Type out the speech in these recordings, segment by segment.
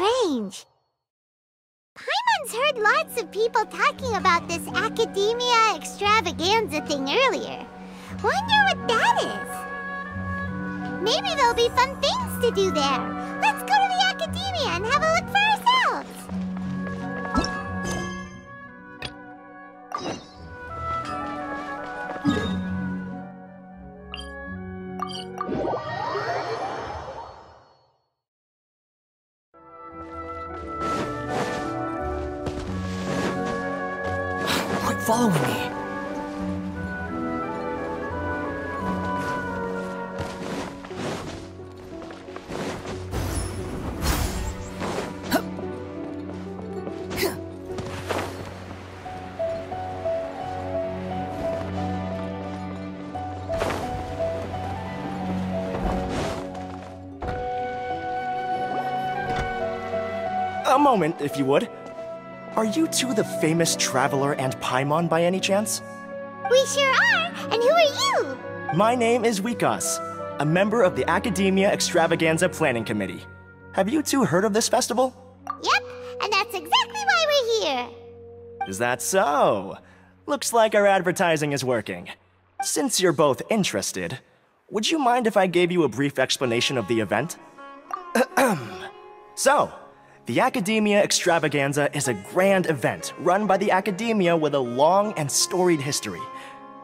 strange. Paimon's heard lots of people talking about this Academia Extravaganza thing earlier. Wonder what that is. Maybe there'll be fun things to do there. Let's go to the Academia and have a look for ourselves. Quit following me. A moment, if you would. Are you two the famous Traveler and Paimon by any chance? We sure are, and who are you? My name is Wikas, a member of the Academia Extravaganza Planning Committee. Have you two heard of this festival? Yep, and that's exactly why we're here. Is that so? Looks like our advertising is working. Since you're both interested, would you mind if I gave you a brief explanation of the event? So, the Academia Extravaganza is a grand event run by the Academia with a long and storied history.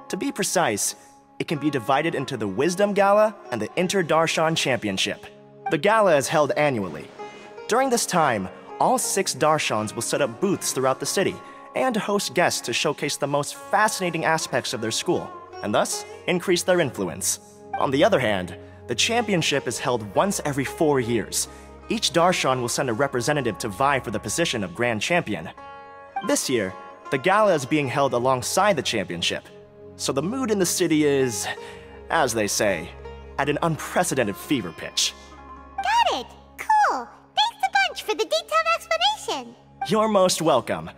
To be precise, it can be divided into the Wisdom Gala and the Inter-Darshan Championship. The gala is held annually. During this time, all 6 Darshans will set up booths throughout the city and host guests to showcase the most fascinating aspects of their school, and thus increase their influence. On the other hand, the championship is held once every 4 years. Each Darshan will send a representative to vie for the position of Grand Champion. This year, the gala is being held alongside the championship, so the mood in the city is, as they say, at an unprecedented fever pitch. Got it! Cool! Thanks a bunch for the detailed explanation! You're most welcome.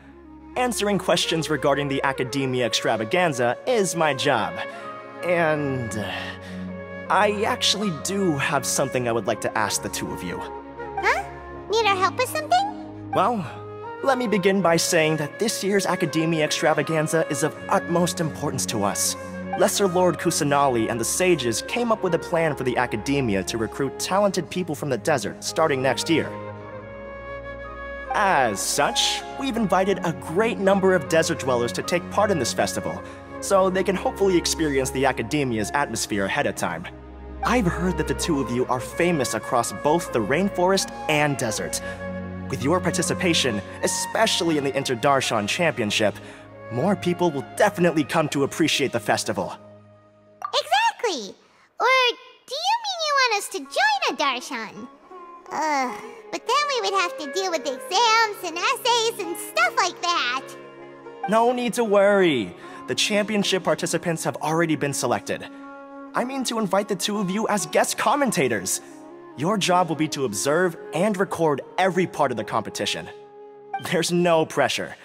Answering questions regarding the Academia Extravaganza is my job. And I actually do have something I would like to ask the two of you. Huh? Need our help with something? Well, let me begin by saying that this year's Academia Extravaganza is of utmost importance to us. Lesser Lord Kusanali and the sages came up with a plan for the Academia to recruit talented people from the desert starting next year. As such, we've invited a great number of desert dwellers to take part in this festival, so they can hopefully experience the Academia's atmosphere ahead of time. I've heard that the two of you are famous across both the rainforest and desert. With your participation, especially in the Inter-Darshan Championship, more people will definitely come to appreciate the festival. Exactly! Or do you mean you want us to join a Darshan? But then we would have to deal with exams and essays and stuff like that. No need to worry. The championship participants have already been selected. I mean to invite the two of you as guest commentators. Your job will be to observe and record every part of the competition. There's no pressure.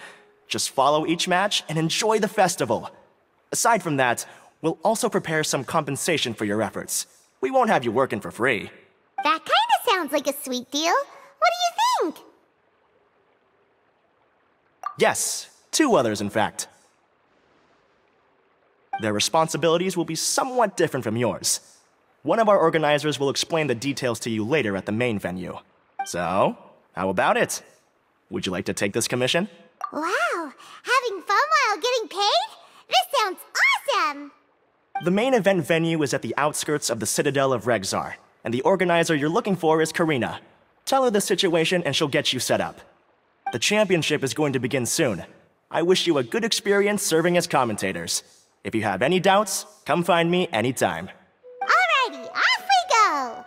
Just follow each match and enjoy the festival. Aside from that, we'll also prepare some compensation for your efforts. We won't have you working for free. That kinda sounds like a sweet deal. What do you think? Yes, 2 others in fact. Their responsibilities will be somewhat different from yours. One of our organizers will explain the details to you later at the main venue. So, how about it? Would you like to take this commission? Wow, having fun while getting paid? This sounds awesome! The main event venue is at the outskirts of the Citadel of Regzar, and the organizer you're looking for is Karina. Tell her the situation and she'll get you set up. The championship is going to begin soon. I wish you a good experience serving as commentators. If you have any doubts, come find me anytime. Alrighty, off we go!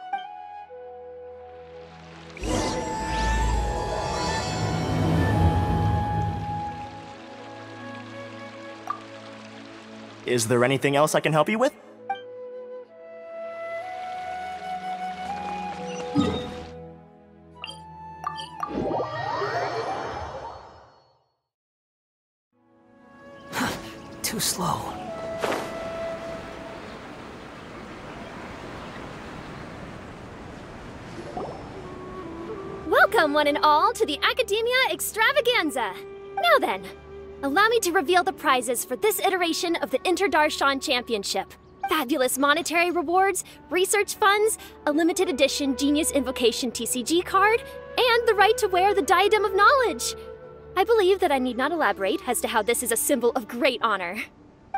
Is there anything else I can help you with? Too slow. Whoa! Welcome, one and all, to the Academia Extravaganza. Now then, allow me to reveal the prizes for this iteration of the Inter-Darshan Championship. Fabulous monetary rewards, research funds, a limited edition Genius Invocation TCG card, and the right to wear the Diadem of Knowledge. I believe that I need not elaborate as to how this is a symbol of great honor.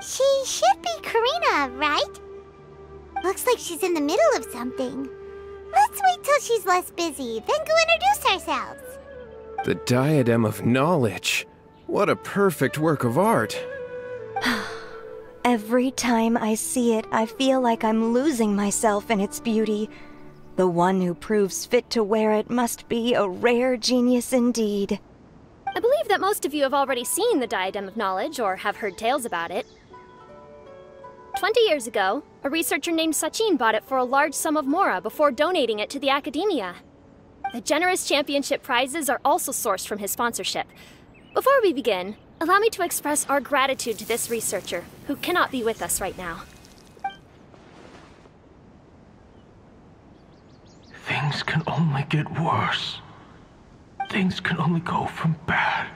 She should be Karina, right? Looks like she's in the middle of something. Let's wait till she's less busy, then go introduce ourselves. The Diadem of Knowledge. What a perfect work of art. Every time I see it, I feel like I'm losing myself in its beauty. The one who proves fit to wear it must be a rare genius indeed. I believe that most of you have already seen the Diadem of Knowledge or have heard tales about it. 20 years ago, a researcher named Sachin bought it for a large sum of mora before donating it to the Academia. The generous championship prizes are also sourced from his sponsorship. Before we begin, allow me to express our gratitude to this researcher, who cannot be with us right now. Things can only get worse. Things can only go from bad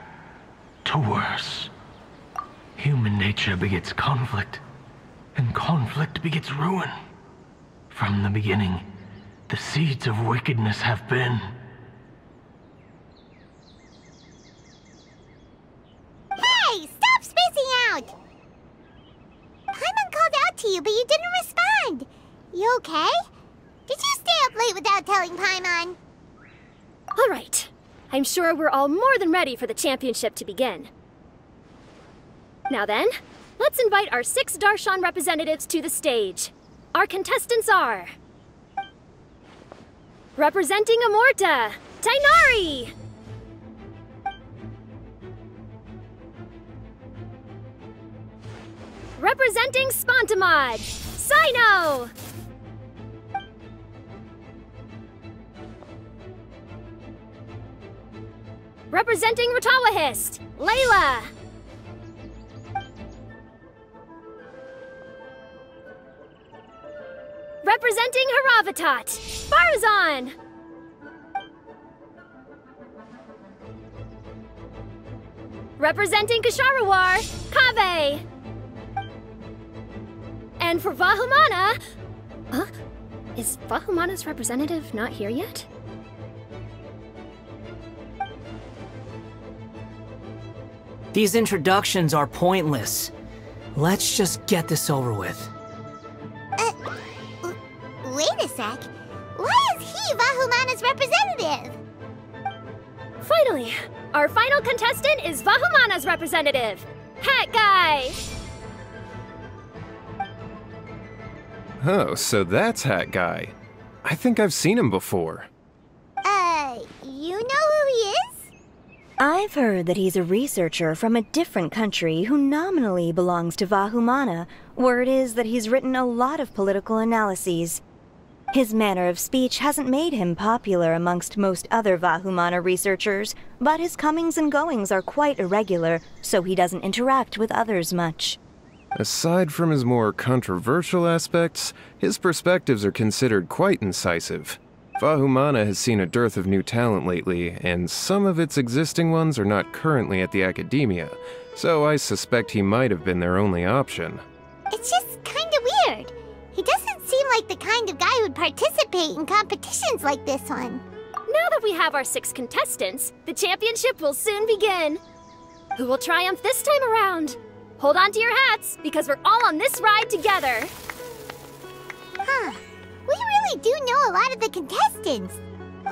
to worse. Human nature begets conflict, and conflict begets ruin. From the beginning, the seeds of wickedness have been. Hey, stop spacing out! Paimon called out to you, but you didn't respond. You okay? Did you stay up late without telling Paimon? All right. I'm sure we're all more than ready for the championship to begin. Now then, let's invite our 6 Darshan representatives to the stage. Our contestants are... representing Amorta, Tainari! Representing Spontamod, Sino! Representing Ratawahist, Layla! Representing Haravatat, Farazan! Representing Kasharawar, Kaveh! And for Vahumana... Huh? Is Vahumana's representative not here yet? These introductions are pointless. Let's just get this over with. Wait a sec. Why is he Vahumana's representative? Finally, our final contestant is Vahumana's representative, Hat Guy! Oh, so that's Hat Guy. I think I've seen him before. You know who he is? I've heard that he's a researcher from a different country who nominally belongs to Vahumana. Word is that he's written a lot of political analyses. His manner of speech hasn't made him popular amongst most other Vahumana researchers, but his comings and goings are quite irregular, so he doesn't interact with others much. Aside from his more controversial aspects, his perspectives are considered quite incisive. Vahumana has seen a dearth of new talent lately, and some of its existing ones are not currently at the Academia, so I suspect he might have been their only option. It's just kinda weird. He doesn't seem like the kind of guy who'd participate in competitions like this one. Now that we have our 6 contestants, the championship will soon begin. Who will triumph this time around? Hold on to your hats, because we're all on this ride together. Huh. We really do know a lot of the contestants.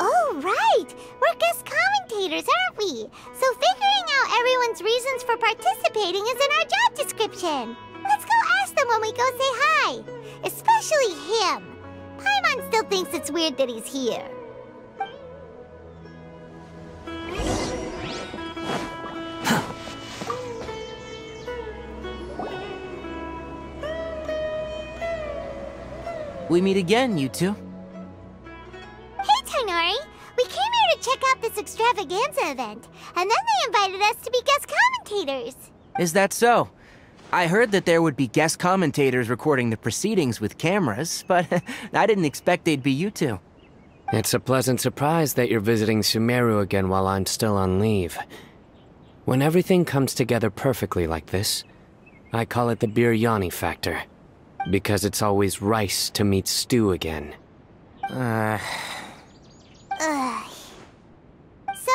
Oh, right. We're guest commentators, aren't we? So figuring out everyone's reasons for participating is in our job description. Let's go ask them when we go say hi. Especially him. Paimon still thinks it's weird that he's here. We meet again, you two. Hey, Tainari. We came here to check out this extravaganza event, and then they invited us to be guest commentators. Is that so? I heard that there would be guest commentators recording the proceedings with cameras, but I didn't expect they'd be you two. It's a pleasant surprise that you're visiting Sumeru again while I'm still on leave. When everything comes together perfectly like this, I call it the biryani factor. Because it's always rice to meet stew again. Ugh. So,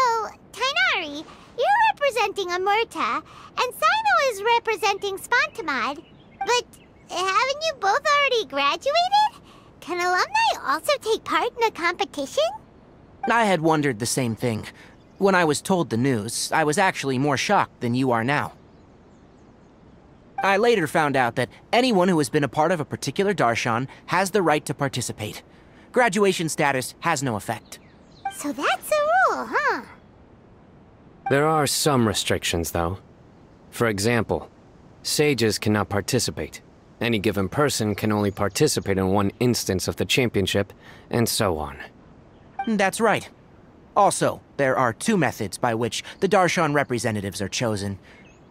Tainari, you're representing Amurta, and Sino is representing Spantamad. But haven't you both already graduated? Can alumni also take part in a competition? I had wondered the same thing. When I was told the news, I was actually more shocked than you are now. I later found out that anyone who has been a part of a particular darshan has the right to participate. Graduation status has no effect. So that's a rule, huh? There are some restrictions, though. For example, sages cannot participate. Any given person can only participate in one instance of the championship, and so on. That's right. Also, there are two methods by which the darshan representatives are chosen.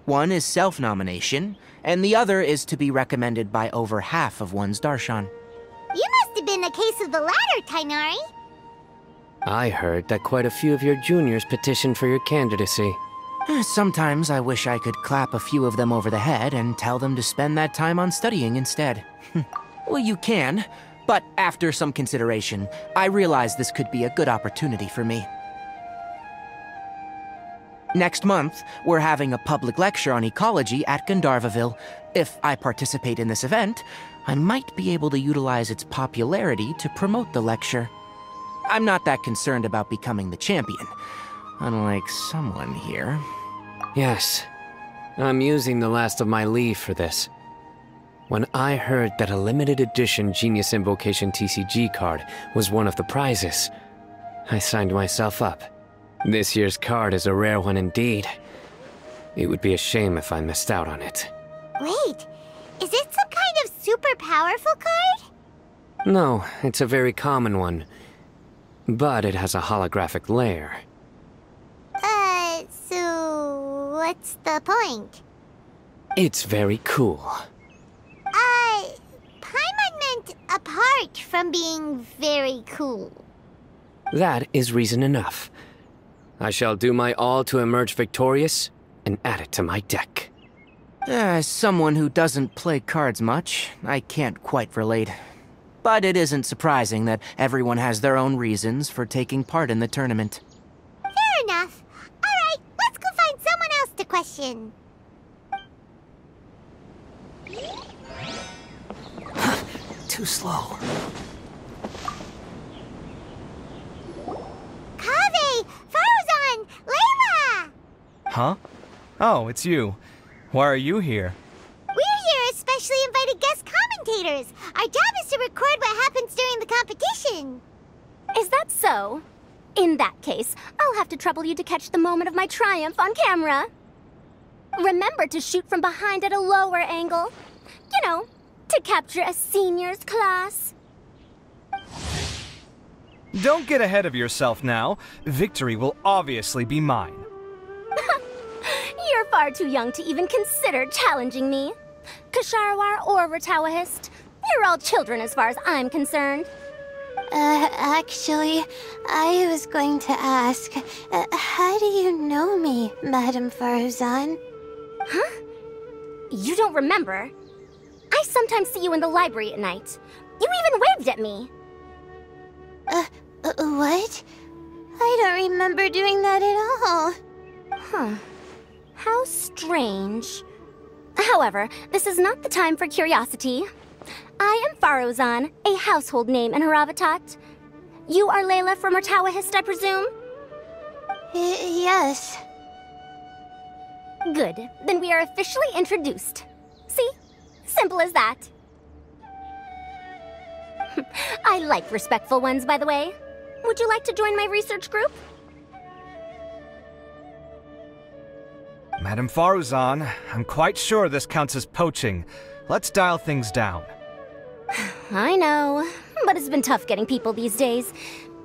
One is self-nomination, and the other is to be recommended by over half of one's darshan. You must have been a case of the latter, Tainari. I heard that quite a few of your juniors petitioned for your candidacy. Sometimes I wish I could clap a few of them over the head and tell them to spend that time on studying instead. Well, you can, but after some consideration, I realize this could be a good opportunity for me. Next month, we're having a public lecture on ecology at Gandharvaville. If I participate in this event, I might be able to utilize its popularity to promote the lecture. I'm not that concerned about becoming the champion, unlike someone here. Yes, I'm using the last of my leave for this. When I heard that a limited edition Genius Invocation TCG card was one of the prizes, I signed myself up. This year's card is a rare one indeed. It would be a shame if I missed out on it. Wait, is it some kind of super powerful card? No, it's a very common one. But it has a holographic layer. So what's the point? It's very cool. Paimon meant apart from being very cool. That is reason enough. I shall do my all to emerge victorious and add it to my deck. As someone who doesn't play cards much, I can't quite relate. But it isn't surprising that everyone has their own reasons for taking part in the tournament. Fair enough. Alright, let's go find someone else to question. Too slow. Kaveh! Faruzan! Layla! Huh? Oh, it's you. Why are you here? We're here as specially invited guest commentators. Our job is to record what happens during the competition. Is that so? In that case, I'll have to trouble you to catch the moment of my triumph on camera. Remember to shoot from behind at a lower angle. You know, to capture a seniors class. Don't get ahead of yourself now. Victory will obviously be mine. You're far too young to even consider challenging me. Kasharawar or Ratawahist, you're all children as far as I'm concerned. Actually, I was going to ask, how do you know me, Madame Faruzan? Huh? You don't remember? I sometimes see you in the library at night. You even waved at me. What? I don't remember doing that at all. Huh. How strange. However, this is not the time for curiosity. I am Faruzan, a household name in Haravatat. You are Layla from Ratawahist, I presume? Yes. Good. Then we are officially introduced. See? Simple as that. I like respectful ones, by the way. Would you like to join my research group? Madame Faruzan, I'm quite sure this counts as poaching. Let's dial things down. I know, but it's been tough getting people these days.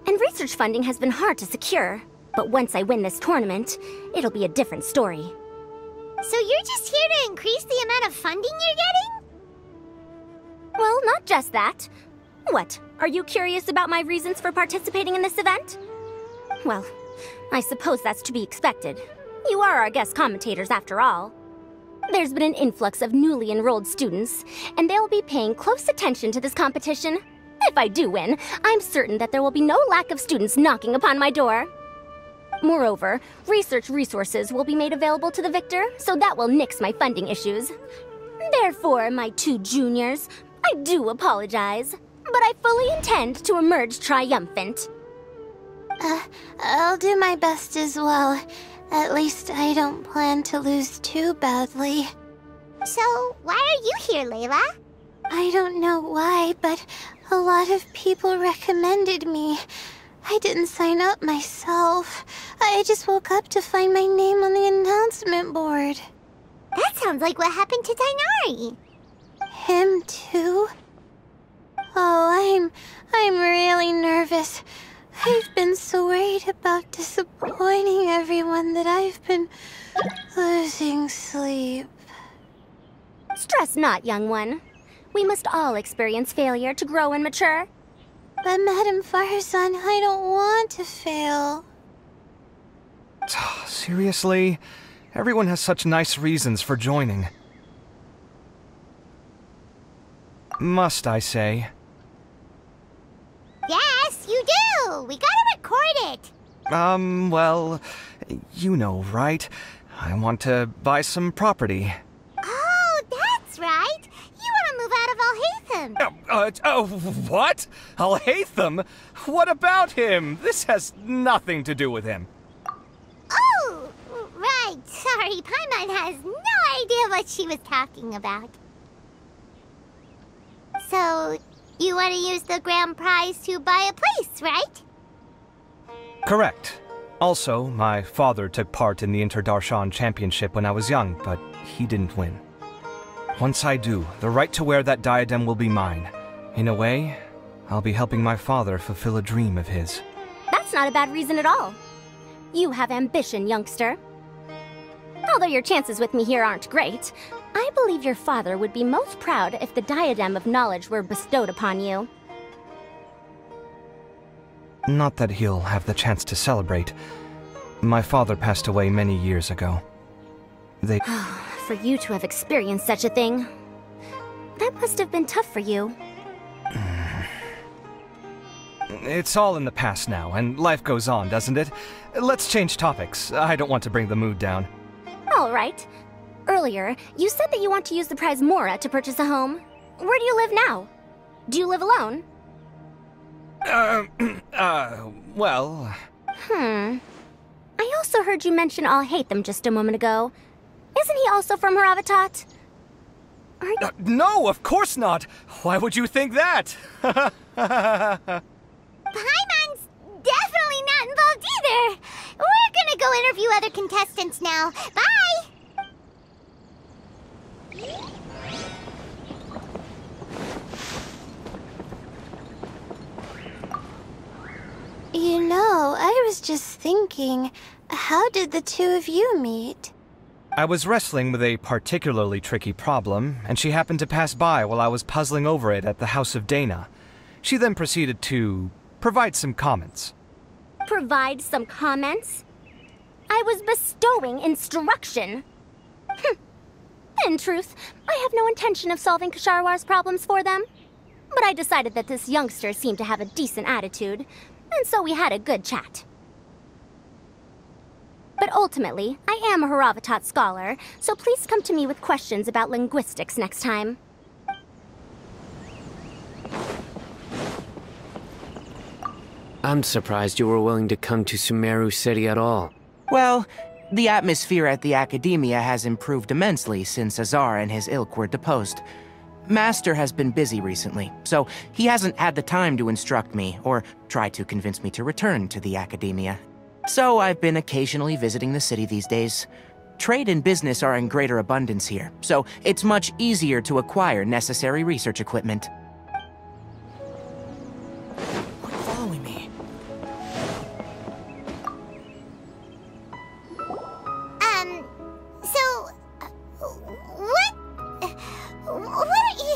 And research funding has been hard to secure. But once I win this tournament, it'll be a different story. So you're just here to increase the amount of funding you're getting? Well, not just that. What? Are you curious about my reasons for participating in this event? Well, I suppose that's to be expected. You are our guest commentators after all. There's been an influx of newly enrolled students, and they'll be paying close attention to this competition. If I do win, I'm certain that there will be no lack of students knocking upon my door. Moreover, research resources will be made available to the victor, so that will nix my funding issues. Therefore, my two juniors, I do apologize, but I fully intend to emerge triumphant. I'll do my best as well. At least I don't plan to lose too badly. So, why are you here, Layla? I don't know why, but a lot of people recommended me. I didn't sign up myself. I just woke up to find my name on the announcement board. That sounds like what happened to Dainari. Him too? Oh, I'm really nervous. I've been so worried about disappointing everyone that I've been losing sleep. Stress not, young one. We must all experience failure to grow and mature. But Madame Farzan, I don't want to fail. Seriously? Everyone has such nice reasons for joining. Must I say? Yes, you do! We gotta record it! Well, you know, right? I want to buy some property. Oh, that's right! You want to move out of Alhaitham! What? Alhaitham? What about him? This has nothing to do with him. Oh, right. Sorry, Paimon has no idea what she was talking about. So, you want to use the grand prize to buy a place, right? Correct. Also, my father took part in the Inter-Darshan Championship when I was young, but he didn't win. Once I do, the right to wear that diadem will be mine. In a way, I'll be helping my father fulfill a dream of his. That's not a bad reason at all. You have ambition, youngster. Although your chances with me here aren't great, I believe your father would be most proud if the diadem of knowledge were bestowed upon you. Not that he'll have the chance to celebrate. My father passed away many years ago. For you to have experienced such a thing, that must have been tough for you. It's all in the past now, and life goes on, doesn't it? Let's change topics. I don't want to bring the mood down. All right. Earlier, you said that you want to use the prize Mora to purchase a home. Where do you live now? Do you live alone? Well... I also heard you mention Alhaitham just a moment ago. Isn't he also from Haravatat? No, of course not! Why would you think that? Paimon's definitely not involved either! We're gonna go interview other contestants now. Bye! You know, I was just thinking, how did the two of you meet? I was wrestling with a particularly tricky problem, and she happened to pass by while I was puzzling over it at the House of Dana. She then proceeded to provide some comments. Provide some comments? I was bestowing instruction. In truth, I have no intention of solving Ksharowar's problems for them. But I decided that this youngster seemed to have a decent attitude, and so we had a good chat. But ultimately, I am a Haravatat scholar, so please come to me with questions about linguistics next time. I'm surprised you were willing to come to Sumeru City at all. Well, the atmosphere at the Academia has improved immensely since Azar and his ilk were deposed. Master has been busy recently, so he hasn't had the time to instruct me or try to convince me to return to the Academia. So I've been occasionally visiting the city these days. Trade and business are in greater abundance here, so it's much easier to acquire necessary research equipment. Following me. What are you...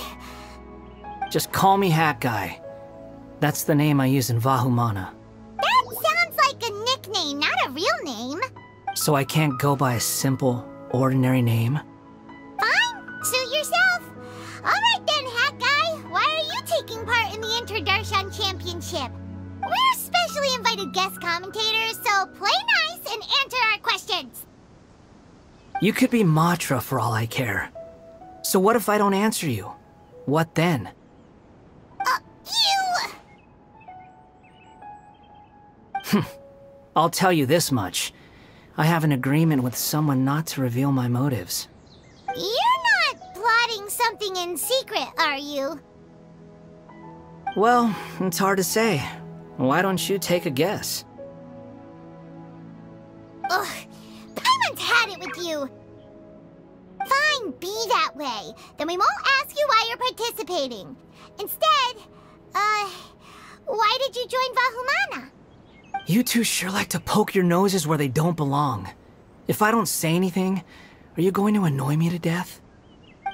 Just call me Hat Guy. That's the name I use in Vahumana. That sounds like a nickname, not a real name. So I can't go by a simple, ordinary name? Fine, suit yourself. Alright then, Hat Guy, why are you taking part in the Interdarshan Championship? We're specially invited guest commentators, so play nice and answer our questions. You could be Matra for all I care. So what if I don't answer you? What then? I'll tell you this much. I have an agreement with someone not to reveal my motives. You're not plotting something in secret, are you? Well, it's hard to say. Why don't you take a guess? Ugh, Paimon's had it with you. Fine, be that way. Then we won't ask you why you're participating. Instead, why did you join Vahumana? You two sure like to poke your noses where they don't belong. If I don't say anything, are you going to annoy me to death?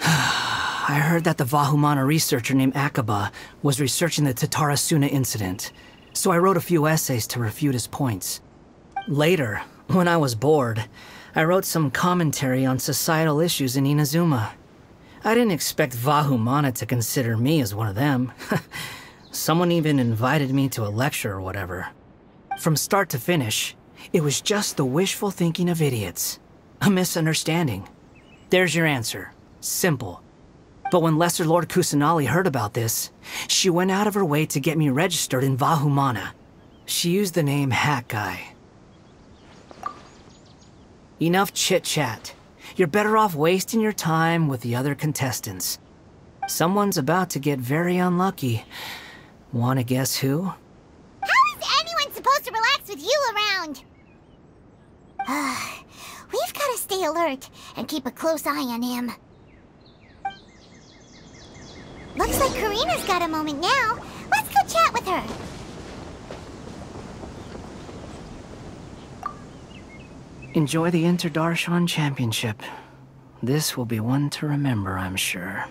I heard that the Vahumana researcher named Akaba was researching the Tatarasuna incident, so I wrote a few essays to refute his points. Later, when I was bored, I wrote some commentary on societal issues in Inazuma. I didn't expect Vahumana to consider me as one of them. Someone even invited me to a lecture or whatever. From start to finish, it was just the wishful thinking of idiots. A misunderstanding. There's your answer. Simple. But when Lesser Lord Kusanali heard about this, she went out of her way to get me registered in Vahumana. She used the name Hat Guy. Enough chit-chat. You're better off wasting your time with the other contestants. Someone's about to get very unlucky. Wanna guess who? How is anyone supposed to relax with you around? We've gotta stay alert and keep a close eye on him. Looks like Karina's got a moment now. Let's go chat with her. Enjoy the Interdarshan Championship. This will be one to remember, I'm sure.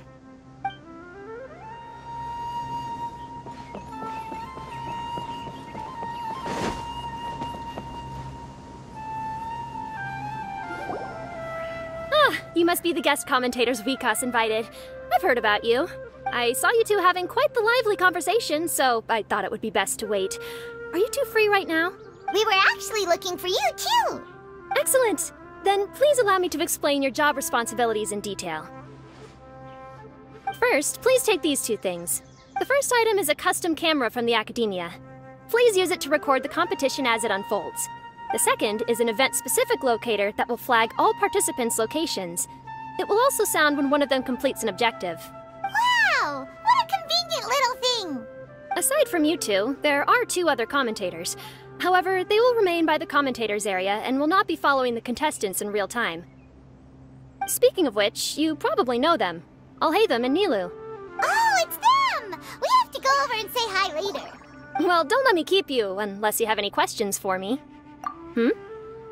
You must be the guest commentators Vikas invited. I've heard about you. I saw you two having quite the lively conversation, so I thought it would be best to wait. Are you two free right now? We were actually looking for you, too. Excellent! Then please allow me to explain your job responsibilities in detail. First, please take these two things. The first item is a custom camera from the Academia. Please use it to record the competition as it unfolds. The second is an event-specific locator that will flag all participants' locations. It will also sound when one of them completes an objective. Wow! What a convenient little thing! Aside from you two, there are two other commentators. However, they will remain by the commentators area and will not be following the contestants in real time. Speaking of which, you probably know them. Alhaitham and Nilu. Oh, it's them! We have to go over and say hi later. Well, don't let me keep you, unless you have any questions for me.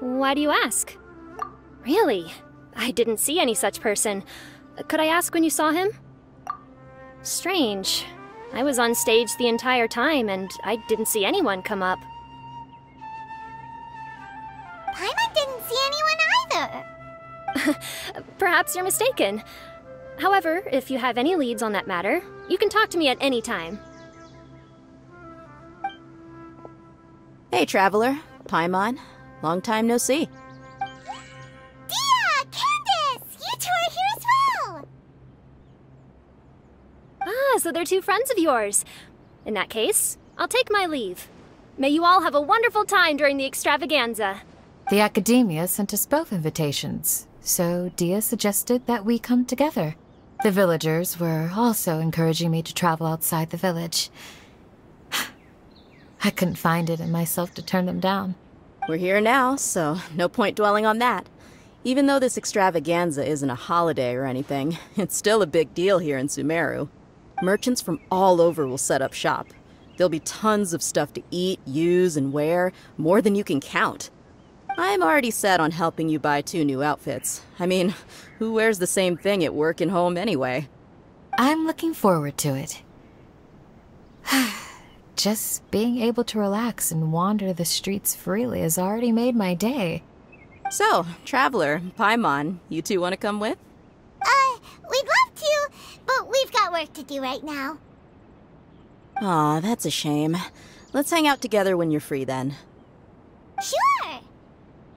Why do you ask? Really? I didn't see any such person. Could I ask when you saw him? Strange. I was on stage the entire time, and I didn't see anyone come up. Paimon didn't see anyone either. Perhaps you're mistaken. However, if you have any leads on that matter, you can talk to me at any time. Hey, Traveler. Paimon. Long time no see. Dia! Candace! You two are here as well! Ah, so they're two friends of yours. In that case, I'll take my leave. May you all have a wonderful time during the extravaganza. The Academia sent us both invitations, so Dia suggested that we come together. The villagers were also encouraging me to travel outside the village. I couldn't find it in myself to turn them down. We're here now, so no point dwelling on that. Even though this extravaganza isn't a holiday or anything, it's still a big deal here in Sumeru. Merchants from all over will set up shop. There'll be tons of stuff to eat, use, and wear, more than you can count. I'm already set on helping you buy 2 new outfits. I mean, who wears the same thing at work and home anyway? I'm looking forward to it. Just being able to relax and wander the streets freely has already made my day. So, Traveler, Paimon, you two want to come with? We'd love to, but we've got work to do right now. Aw, that's a shame. Let's hang out together when you're free then. Sure!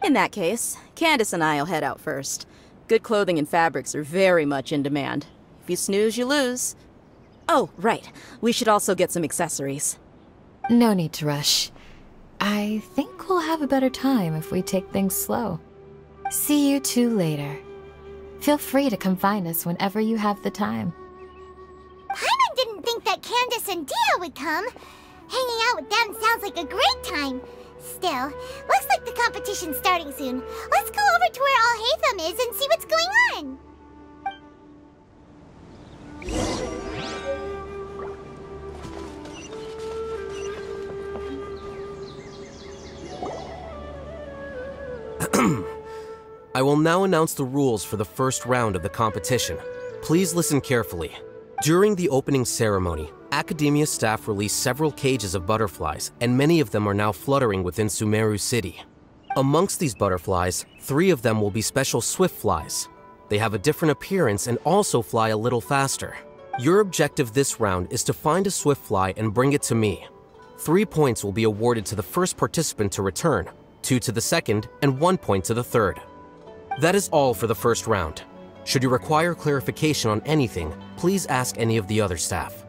In that case, Candace and I'll head out first. Good clothing and fabrics are very much in demand. If you snooze, you lose. Oh, right. We should also get some accessories. No need to rush. I think we'll have a better time if we take things slow. See you two later. Feel free to come find us whenever you have the time. Paimon didn't think that Candace and Dia would come. Hanging out with them sounds like a great time. Still, looks like the competition's starting soon. Let's go over to where Alhaitham is and see what's going on. I will now announce the rules for the first round of the competition. Please listen carefully. During the opening ceremony, Academia staff released several cages of butterflies, and many of them are now fluttering within Sumeru City. Amongst these butterflies, 3 of them will be special swift flies. They have a different appearance and also fly a little faster. Your objective this round is to find a swift fly and bring it to me. 3 points will be awarded to the first participant to return, 2 to the second, and 1 point to the third. That is all for the first round. Should you require clarification on anything, please ask any of the other staff.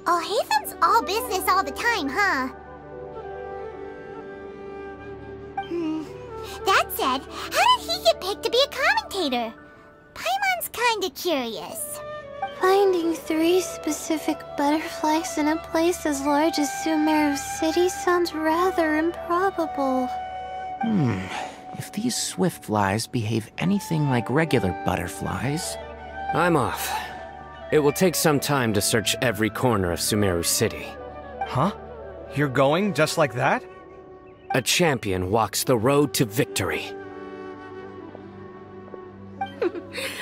Alhaitham's all business all the time, huh? That said, how did he get picked to be a commentator? Paimon's kinda curious. Finding 3 specific butterflies in a place as large as Sumeru City sounds rather improbable. If these swift flies behave anything like regular butterflies... I'm off. It will take some time to search every corner of Sumeru City. Huh? You're going just like that? A champion walks the road to victory.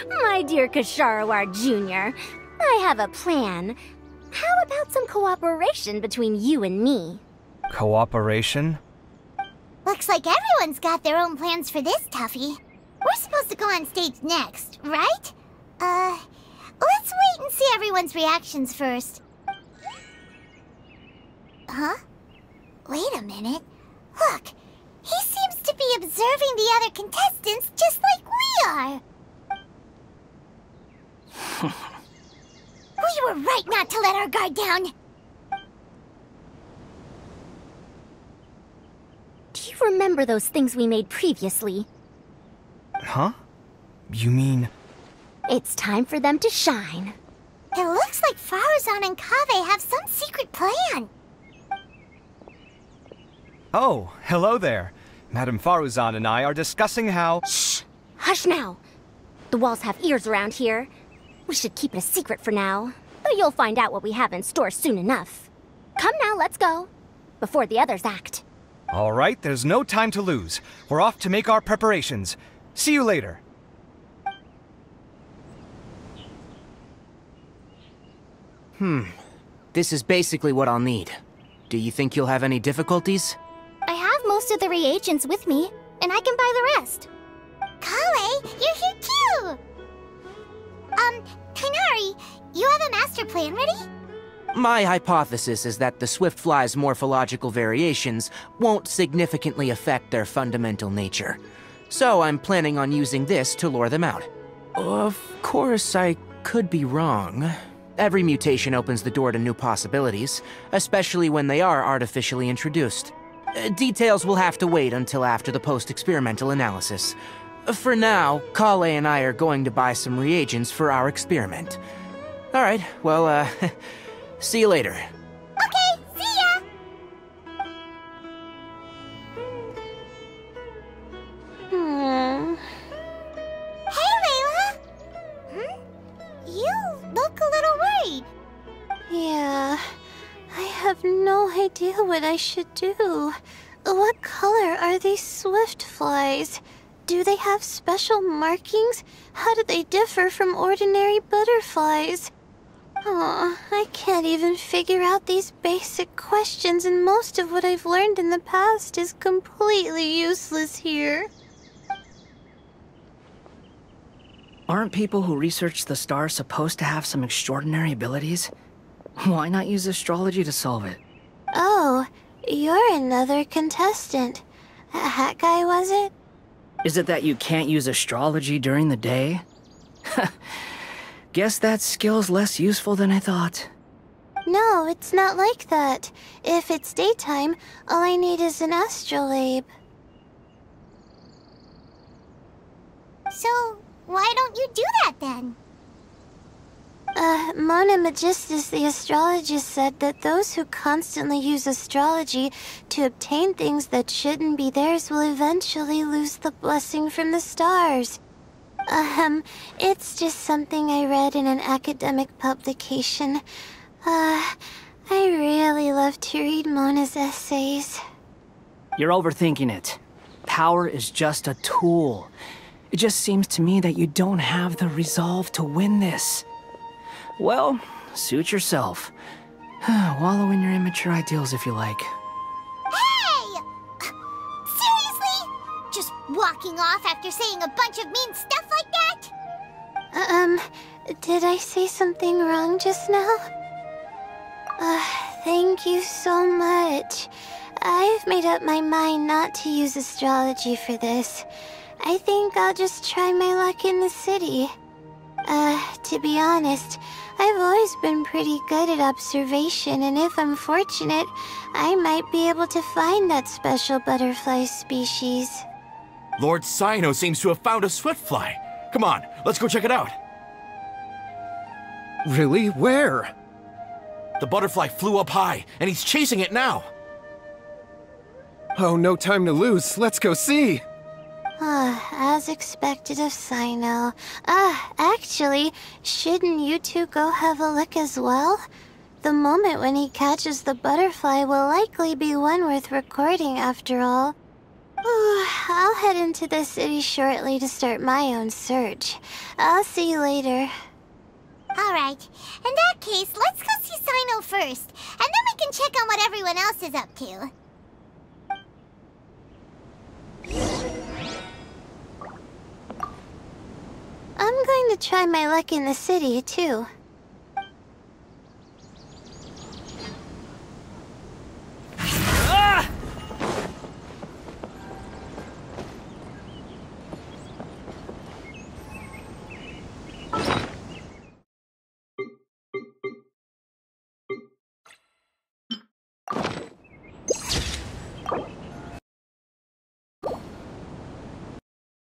My dear Kasharawar Jr., I have a plan. How about some cooperation between you and me? Cooperation? Looks like everyone's got their own plans for this, Tuffy. We're supposed to go on stage next, right? Let's wait and see everyone's reactions first. Huh? Wait a minute. Look, he seems to be observing the other contestants just like we are. We were right not to let our guard down. Do you remember those things we made previously? Huh? You mean... It's time for them to shine. It looks like Faruzan and Kaveh have some secret plan. Oh, hello there. Madame Faruzan and I are discussing how... Shh! Hush now! The walls have ears around here. We should keep it a secret for now, though you'll find out what we have in store soon enough. Come now, let's go, before the others act. All right, there's no time to lose. We're off to make our preparations. See you later. This is basically what I'll need. Do you think you'll have any difficulties? I have most of the reagents with me, and I can buy the rest. Kale, you're here too! Kainari, you have a master plan ready? My hypothesis is that the swift fly's morphological variations won't significantly affect their fundamental nature. So I'm planning on using this to lure them out. Of course, I could be wrong. Every mutation opens the door to new possibilities, especially when they are artificially introduced. Details will have to wait until after the post-experimental analysis. For now, Kale and I are going to buy some reagents for our experiment. Alright, well, see you later. Okay, see ya! Hey, Layla! You look a little worried. Yeah, I have no idea what I should do. What color are these swift flies? Do they have special markings? How do they differ from ordinary butterflies? Oh, I can't even figure out these basic questions, and most of what I've learned in the past is completely useless here. Aren't people who research the stars supposed to have some extraordinary abilities? Why not use astrology to solve it? Oh, you're another contestant. That guy, was it? Is it that you can't use astrology during the day? Guess that skill's less useful than I thought. No, it's not like that. If it's daytime, all I need is an astrolabe. So, why don't you do that then? Mona Magistus, the astrologist, said that those who constantly use astrology to obtain things that shouldn't be theirs will eventually lose the blessing from the stars. It's just something I read in an academic publication. I really love to read Mona's essays. You're overthinking it. Power is just a tool. It just seems to me that you don't have the resolve to win this. Well, suit yourself. Wallow in your immature ideals if you like. Hey! Seriously? Just walking off after saying a bunch of mean stuff like that? Did I say something wrong just now? Thank you so much. I've made up my mind not to use astrology for this. I think I'll just try my luck in the city. To be honest, I've always been pretty good at observation, and if I'm fortunate, I might be able to find that special butterfly species. Lord Cyno seems to have found a swiftfly. Come on, let's go check it out. Really? Where? The butterfly flew up high, and he's chasing it now. Oh, no time to lose. Let's go see. As expected of Cyno. Actually, shouldn't you two go have a look as well? The moment when he catches the butterfly will likely be one worth recording after all. I'll head into the city shortly to start my own search. I'll see you later. Alright, in that case, let's go see Cyno first, and then we can check on what everyone else is up to. I'm going to try my luck in the city, too.